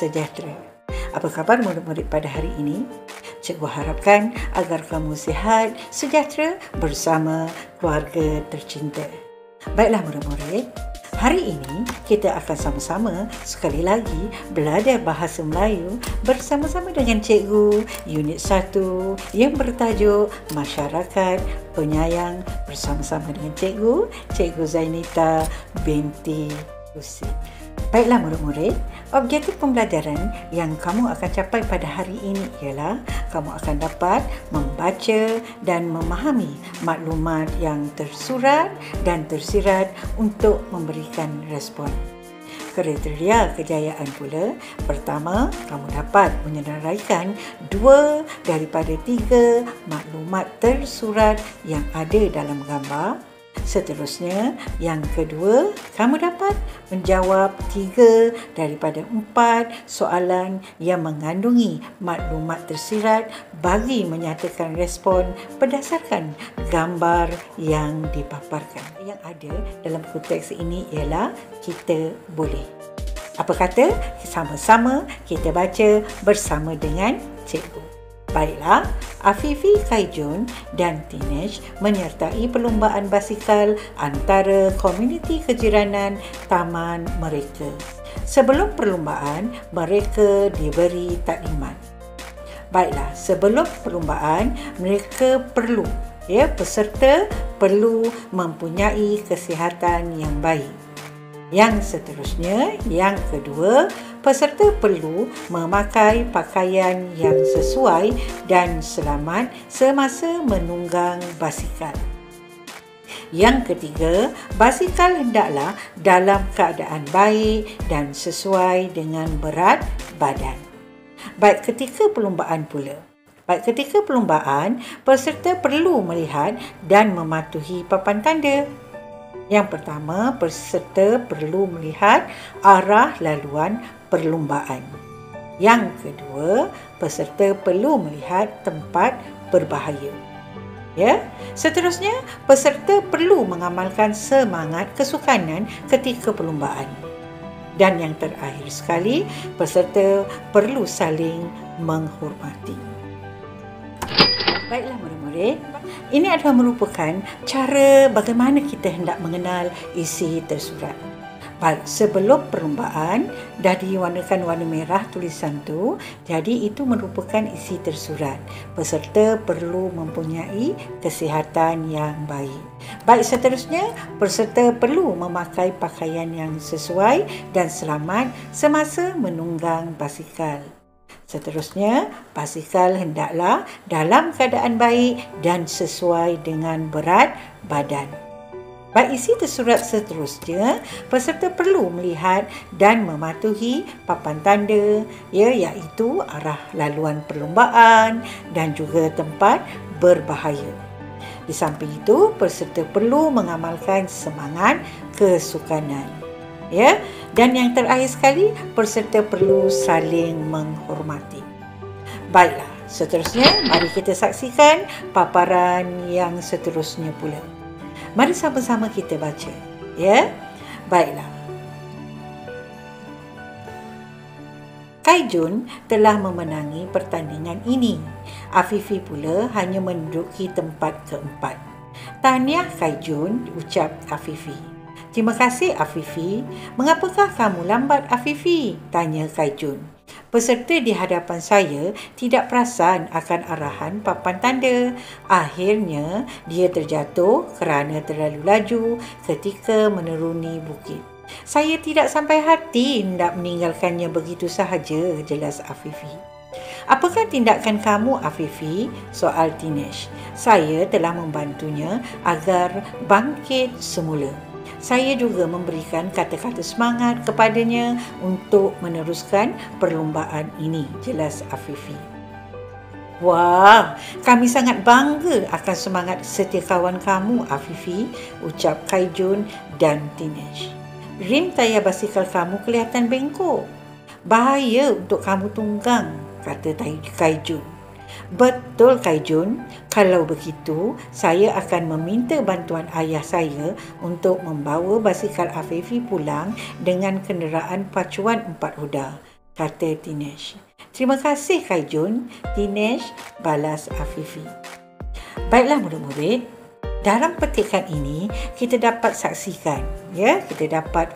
sejahtera. Apa khabar murid-murid pada hari ini? Cikgu harapkan agar kamu sihat, sejahtera bersama keluarga tercinta. Baiklah murid-murid, hari ini kita akan sama-sama sekali lagi belajar bahasa Melayu bersama-sama dengan cikgu unit 1 yang bertajuk Masyarakat Penyayang bersama-sama dengan Cikgu Zainita binti Husin. Baiklah murid-murid, objektif pembelajaran yang kamu akan capai pada hari ini ialah kamu akan dapat membaca dan memahami maklumat yang tersurat dan tersirat untuk memberikan respon. Kriteria kejayaan pula, pertama, kamu dapat menyenaraikan 2 daripada 3 maklumat tersurat yang ada dalam gambar. Seterusnya, yang kedua, kamu dapat menjawab 3 daripada 4 soalan yang mengandungi maklumat tersirat bagi menyatakan respon berdasarkan gambar yang dipaparkan. Yang ada dalam konteks ini ialah kita boleh. Apa kata? Sama-sama kita baca bersama dengan cikgu. Baiklah, Afifi, Kaijun dan Tinesh menyertai perlumbaan basikal antara komuniti kejiranan taman mereka. Sebelum perlumbaan, mereka diberi taklimat. Baiklah, sebelum perlumbaan, mereka peserta perlu mempunyai kesihatan yang baik. Yang seterusnya, yang kedua, peserta perlu memakai pakaian yang sesuai dan selamat semasa menunggang basikal. Yang ketiga, basikal hendaklah dalam keadaan baik dan sesuai dengan berat badan. Baik ketika perlumbaan pula. Ketika perlumbaan, peserta perlu melihat dan mematuhi papan tanda. Yang pertama, peserta perlu melihat arah laluan perlumbaan. Yang kedua, peserta perlu melihat tempat berbahaya. Seterusnya, peserta perlu mengamalkan semangat kesukanan ketika perlumbaan. Dan yang terakhir sekali, peserta perlu saling menghormati. Baiklah murid-murid, ini adalah merupakan cara bagaimana kita hendak mengenal isi tersurat. Baik, sebelum perlumbaan dah diwarnakan warna merah tulisan tu, jadi itu merupakan isi tersurat. Peserta perlu mempunyai kesihatan yang baik. Baik, seterusnya peserta perlu memakai pakaian yang sesuai dan selamat semasa menunggang basikal. Seterusnya, basikal hendaklah dalam keadaan baik dan sesuai dengan berat badan. Baik, isi tersurat seterusnya, peserta perlu melihat dan mematuhi papan tanda, iaitu arah laluan perlumbaan dan juga tempat berbahaya. Di samping itu, peserta perlu mengamalkan semangat kesukanan. Dan yang terakhir sekali, peserta perlu saling menghormati. Baiklah, seterusnya mari kita saksikan paparan yang seterusnya pula. Mari sama-sama kita baca. Baiklah. Kaijun telah memenangi pertandingan ini. Afifi pula hanya menduduki tempat keempat. Tahniah Kaijun, ucap Afifi. Terima kasih Afifi. Mengapakah kamu lambat Afifi? Tanya Kaijun. Peserta di hadapan saya tidak perasan akan arahan papan tanda. Akhirnya dia terjatuh kerana terlalu laju ketika menuruni bukit. Saya tidak sampai hati hendak meninggalkannya begitu sahaja, jelas Afifi. Apakah tindakan kamu Afifi? Soal Tinesh. Saya telah membantunya agar bangkit semula. Saya juga memberikan kata-kata semangat kepadanya untuk meneruskan perlumbaan ini, jelas Afifi. Wah, kami sangat bangga akan semangat setiakawan kamu Afifi, ucap Kaijun dan Tinesh. Rim tayar basikal kamu kelihatan bengkok. Bahaya untuk kamu tunggang, kata Kaijun. Betul Kaijun, kalau begitu saya akan meminta bantuan ayah saya untuk membawa basikal Afifi pulang dengan kenderaan pacuan 4 roda. kata Tinesh. Terima kasih Kak Jun, Tinesh, balas Afifi. Baiklah murid-murid, dalam petikan ini kita dapat saksikan, ya, kita dapat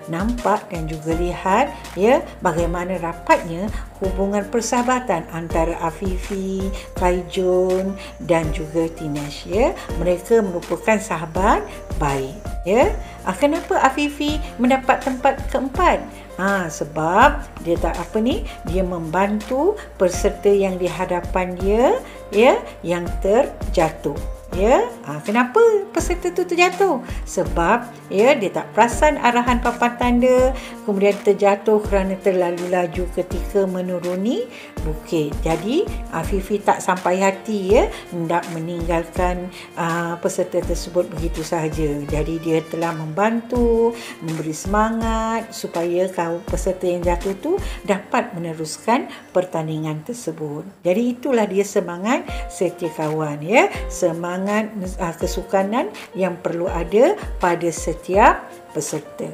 nampak dan juga lihat, ya, bagaimana rapatnya hubungan persahabatan antara Afifi, Kaijun dan juga Tinesh, ya. Mereka merupakan sahabat baik, ya. Kenapa Afifi mendapat tempat keempat? Sebab dia dia membantu peserta yang di hadapan dia, ya, yang terjatuh. Ya, kenapa peserta itu terjatuh? Sebab ya dia tak perasan arahan papan tanda, kemudian terjatuh kerana terlalu laju ketika menuruni bukit. Jadi Afifi tak sampai hati, ya, hendak meninggalkan peserta tersebut begitu sahaja. Jadi dia telah membantu, memberi semangat supaya peserta yang jatuh tu dapat meneruskan pertandingan tersebut. Jadi itulah dia semangat setia kawan, ya, semangat kesukanan yang perlu ada pada setiap peserta.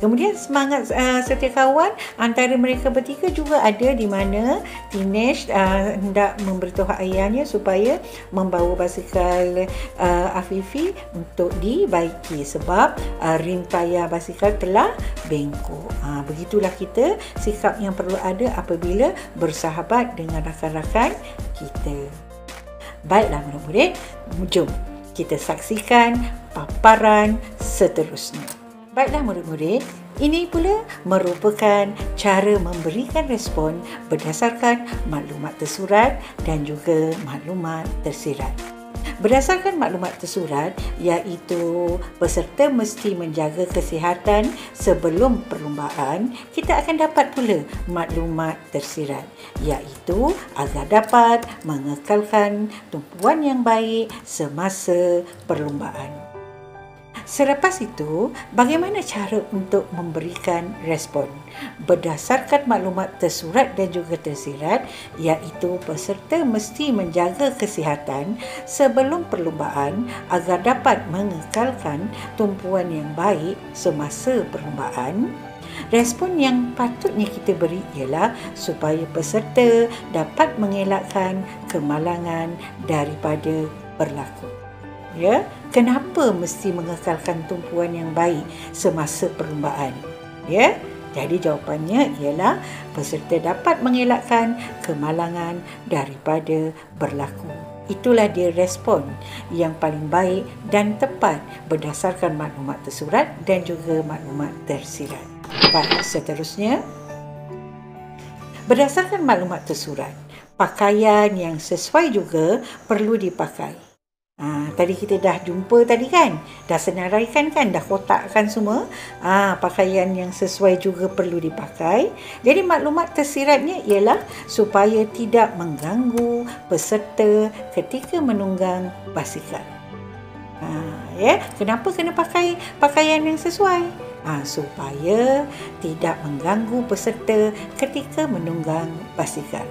Kemudian semangat setia kawan antara mereka bertiga juga ada di mana Tinesh hendak memberitahu ayahnya supaya membawa basikal Afifi untuk dibaiki sebab rim tayar basikal telah bengkok. Begitulah kita sikap yang perlu ada apabila bersahabat dengan rakan-rakan kita. Baiklah murid-murid, jom kita saksikan paparan seterusnya. Baiklah murid-murid, ini pula merupakan cara memberikan respon berdasarkan maklumat tersurat dan juga maklumat tersirat. Berdasarkan maklumat tersurat, iaitu peserta mesti menjaga kesihatan sebelum perlumbaan, kita akan dapat pula maklumat tersirat, iaitu agar dapat mengekalkan tumpuan yang baik semasa perlumbaan. Selepas itu, bagaimana cara untuk memberikan respon? Berdasarkan maklumat tersurat dan juga tersirat, iaitu peserta mesti menjaga kesihatan sebelum perlumbaan agar dapat mengekalkan tumpuan yang baik semasa perlumbaan. Respon yang patutnya kita beri ialah supaya peserta dapat mengelakkan kemalangan daripada berlaku. Ya, kenapa mesti mengekalkan tumpuan yang baik semasa perlumbaan? Ya, jadi jawapannya ialah peserta dapat mengelakkan kemalangan daripada berlaku. Itulah dia respon yang paling baik dan tepat berdasarkan maklumat tersurat dan juga maklumat tersirat. Baik, seterusnya, berdasarkan maklumat tersurat, pakaian yang sesuai juga perlu dipakai. Tadi kita dah jumpa tadi kan, dah senaraikan kan, dah kotakkan semua. Pakaian yang sesuai juga perlu dipakai. Jadi maklumat tersiratnya ialah supaya tidak mengganggu peserta ketika menunggang basikal. Kenapa kena pakai pakaian yang sesuai? Supaya tidak mengganggu peserta ketika menunggang basikal.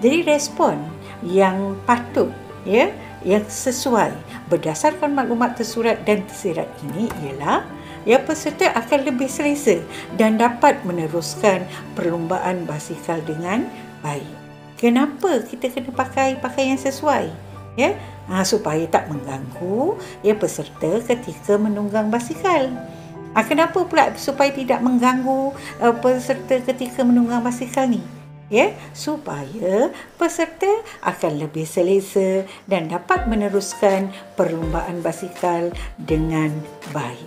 Jadi respon yang patut, ya, yang sesuai berdasarkan maklumat tersurat dan tersirat ini ialah peserta akan lebih selesa dan dapat meneruskan perlumbaan basikal dengan baik. Kenapa kita kena pakai pakaian sesuai? Supaya tak mengganggu peserta ketika menunggang basikal. Kenapa pula supaya tidak mengganggu peserta ketika menunggang basikal ni? Supaya peserta akan lebih selesa dan dapat meneruskan perlumbaan basikal dengan baik.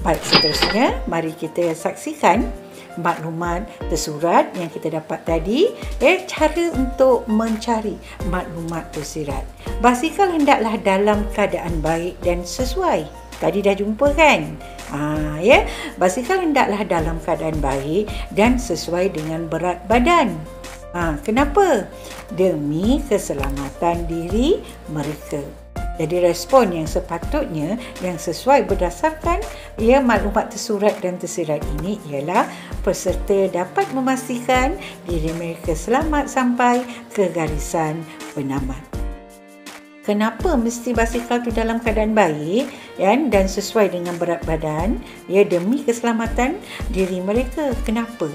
Baik, seterusnya mari kita saksikan maklumat tersurat yang kita dapat tadi. Cara untuk mencari maklumat tersirat. Basikal hendaklah dalam keadaan baik dan sesuai. Tadi dah jumpa kan? Basikal hendaklah dalam keadaan baik dan sesuai dengan berat badan. Kenapa? Demi keselamatan diri mereka. Jadi respon yang sepatutnya yang sesuai berdasarkan maklumat tersurat dan tersirat ini ialah peserta dapat memastikan diri mereka selamat sampai ke garisan penamat. Kenapa mesti basikal tu dalam keadaan baik dan sesuai dengan berat badan demi keselamatan diri mereka. Kenapa?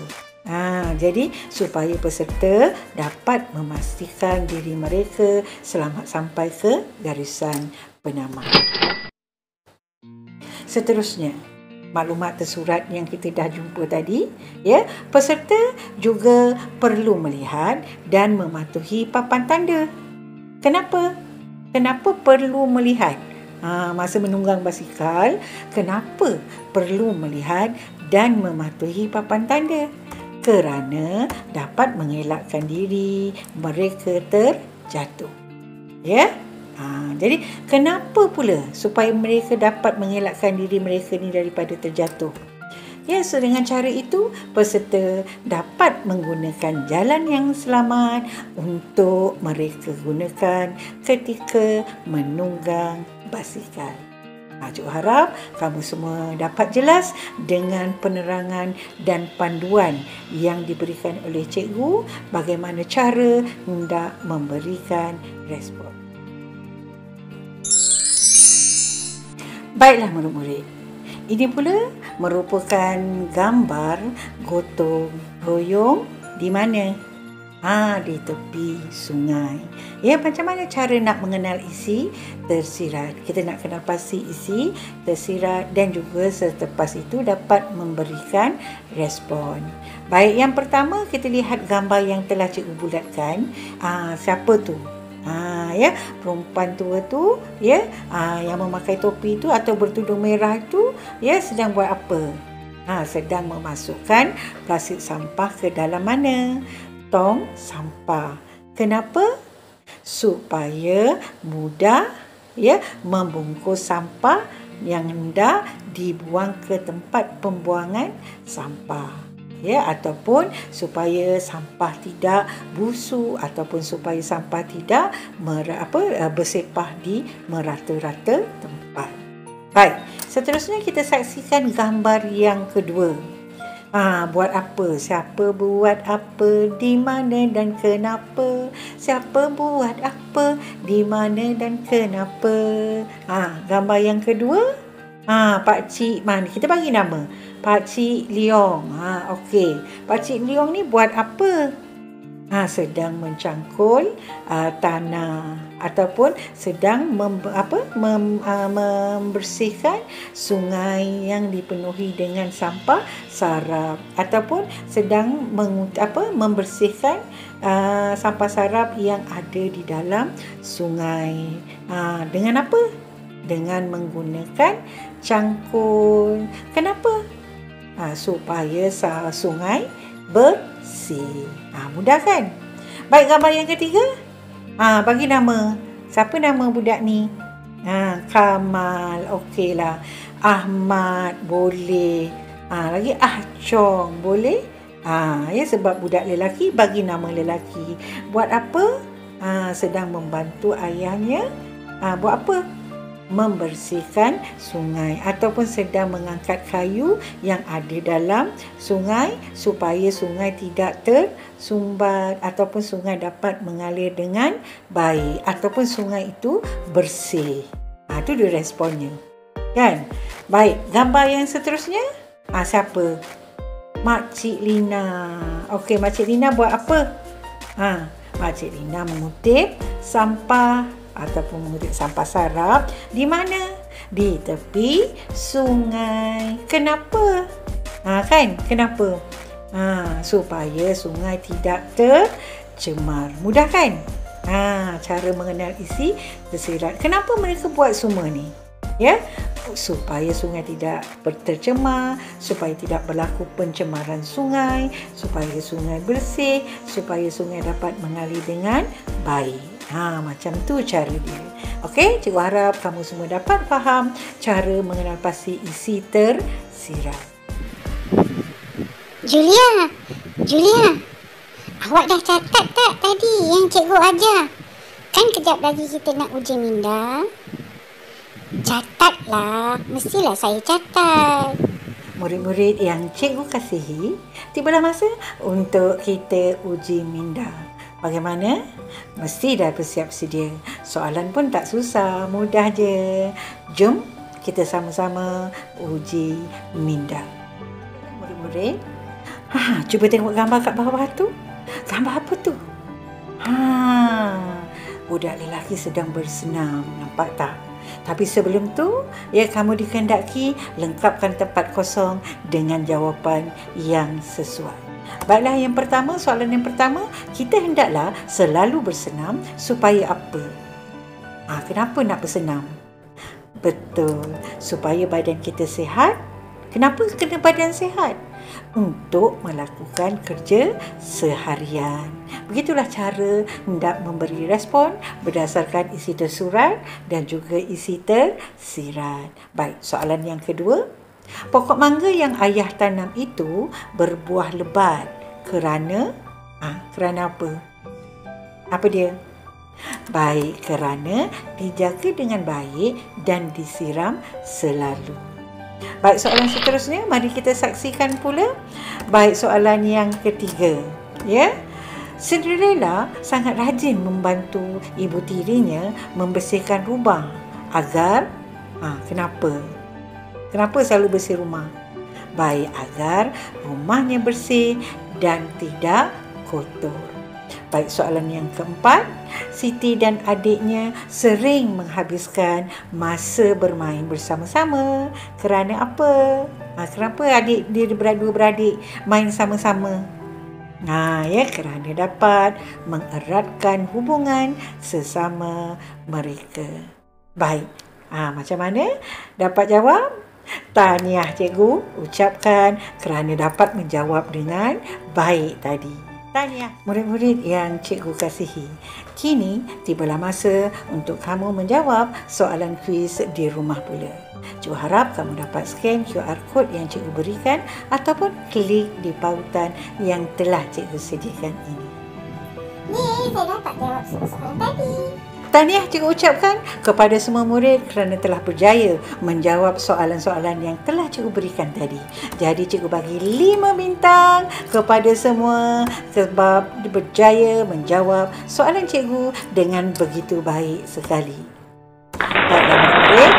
Jadi supaya peserta dapat memastikan diri mereka selamat sampai ke garisan penamat. Seterusnya, maklumat tersurat yang kita dah jumpa tadi, peserta juga perlu melihat dan mematuhi papan tanda. Kenapa perlu melihat? Masa menunggang basikal, kenapa perlu melihat dan mematuhi papan tanda? Kerana dapat mengelakkan diri mereka terjatuh. Jadi kenapa pula supaya mereka dapat mengelakkan diri mereka ni daripada terjatuh? So dengan cara itu peserta dapat menggunakan jalan yang selamat untuk mereka gunakan ketika menunggang basikal. Cikgu harap kamu semua dapat jelas dengan penerangan dan panduan yang diberikan oleh cikgu bagaimana cara hendak memberikan respon. Baiklah murid-murid, ini pula merupakan gambar gotong royong di mana? Di tepi sungai. Macam mana cara nak mengenal isi tersirat? Kita nak kenal pasti isi tersirat dan juga selepas itu dapat memberikan respon. Baik, yang pertama kita lihat gambar yang telah cikgu bulatkan. Siapa tu? Perempuan tua tu yang memakai topi tu atau bertudung merah tu sedang buat apa? Sedang memasukkan plastik sampah ke dalam mana? Tong sampah. Kenapa? Supaya mudah membungkus sampah yang hendak dibuang ke tempat pembuangan sampah. Ataupun supaya sampah tidak busuk ataupun supaya sampah tidak bersepah di merata-rata tempat. Baik, seterusnya kita saksikan gambar yang kedua. Buat apa? Siapa buat apa? Di mana dan kenapa? Siapa buat apa? Di mana dan kenapa? Gambar yang kedua. Pakcik mana? Kita bagi nama. Pakcik Leong. Okey. Pakcik Leong ni buat apa? Sedang mencangkul tanah ataupun sedang membersihkan sungai yang dipenuhi dengan sampah sarap ataupun sedang membersihkan sampah sarap yang ada di dalam sungai. Dengan apa? Dengan menggunakan cangkul. Kenapa? Supaya sungai bersih. Mudah kan? Baik, gambar yang ketiga. Bagi nama. Siapa nama budak ni? Kamal. Okeylah. Ahmad boleh. Lagi Chong boleh. Sebab budak lelaki, bagi nama lelaki. Buat apa? Sedang membantu ayahnya. Buat apa? Membersihkan sungai ataupun sedang mengangkat kayu yang ada dalam sungai supaya sungai tidak tersumbat ataupun sungai dapat mengalir dengan baik ataupun sungai itu bersih. Itu dia responnya. Kan? Baik, gambar yang seterusnya. Siapa? Makcik Lina. Okey, Makcik Lina buat apa? Makcik Lina mengutip sampah ataupun mengutip sampah sarap di mana? Di tepi sungai. Kenapa? Kenapa? Supaya sungai tidak tercemar. Mudah kan? Cara mengenal isi tersirat. Kenapa mereka buat semua ni? Supaya sungai tidak tercemar, supaya tidak berlaku pencemaran sungai, supaya sungai bersih, supaya sungai dapat mengalir dengan baik. Macam tu cara dia. Okey, cikgu harap kamu semua dapat faham cara mengenal pasti isi tersirat. Julia, awak dah catat tak tadi yang cikgu ajar? Kan kejap lagi kita nak uji minda. Catatlah, mestilah saya catat. Murid-murid yang cikgu kasihi, tibalah masa untuk kita uji minda. Bagaimana? Mesti dah bersiap sedia. Soalan pun tak susah, mudah je. Jom kita sama-sama uji minda. Murid-murid, cuba tengok gambar kat bawah tu. Gambar apa tu? Budak lelaki sedang bersenam, nampak tak? Tapi sebelum tu, kamu dikehendaki lengkapkan tempat kosong dengan jawapan yang sesuai. Baiklah, soalan yang pertama, kita hendaklah selalu bersenam supaya apa? Kenapa nak bersenam? Betul, supaya badan kita sihat. Kenapa kena badan sihat? Untuk melakukan kerja seharian. Begitulah cara hendak memberi respon berdasarkan isi tersurat dan juga isi tersirat. Baik, soalan yang kedua. Pokok mangga yang ayah tanam itu berbuah lebat kerana apa? Apa dia? Baik, kerana dijaga dengan baik dan disiram selalu. Baik, soalan seterusnya mari kita saksikan pula. Baik, soalan yang ketiga. Cinderella sangat rajin membantu ibu tirinya membersihkan rumah agar kenapa? Kenapa selalu bersih rumah? Baik, agar rumahnya bersih dan tidak kotor. Baik, soalan yang keempat. Siti dan adiknya sering menghabiskan masa bermain bersama-sama. Kerana apa? Kenapa adik dia berdua beradik main sama-sama? Kerana dapat mengeratkan hubungan sesama mereka. Baik, macam mana? Dapat jawab? Tahniah cikgu ucapkan kerana dapat menjawab dengan baik tadi. Tahniah murid-murid yang cikgu kasihi. Kini tibalah masa untuk kamu menjawab soalan kuis di rumah pula. Cikgu harap kamu dapat scan QR code yang cikgu berikan ataupun klik di pautan yang telah cikgu sediakan ini. Saya dapat jawab semua soalan tadi. Tahniah cikgu ucapkan kepada semua murid kerana telah berjaya menjawab soalan-soalan yang telah cikgu berikan tadi. Jadi cikgu bagi 5 bintang kepada semua sebab berjaya menjawab soalan cikgu dengan begitu baik sekali. Baiklah murid.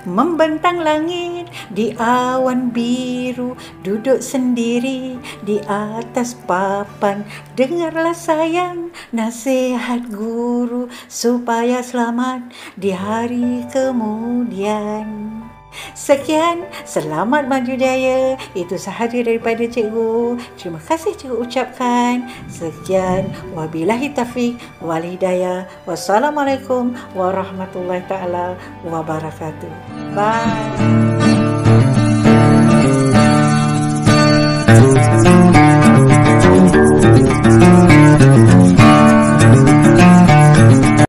Membentang langit di awan biru, duduk sendiri di atas papan. Dengarlah sayang nasihat guru supaya selamat di hari kemudian. Sekian, selamat maju jaya. Itu sahaja daripada cikgu. Terima kasih cikgu ucapkan. Sekian, wabillahi taufiq wal hidayah. Wassalamualaikum warahmatullahi taala wabarakatuh. Bye.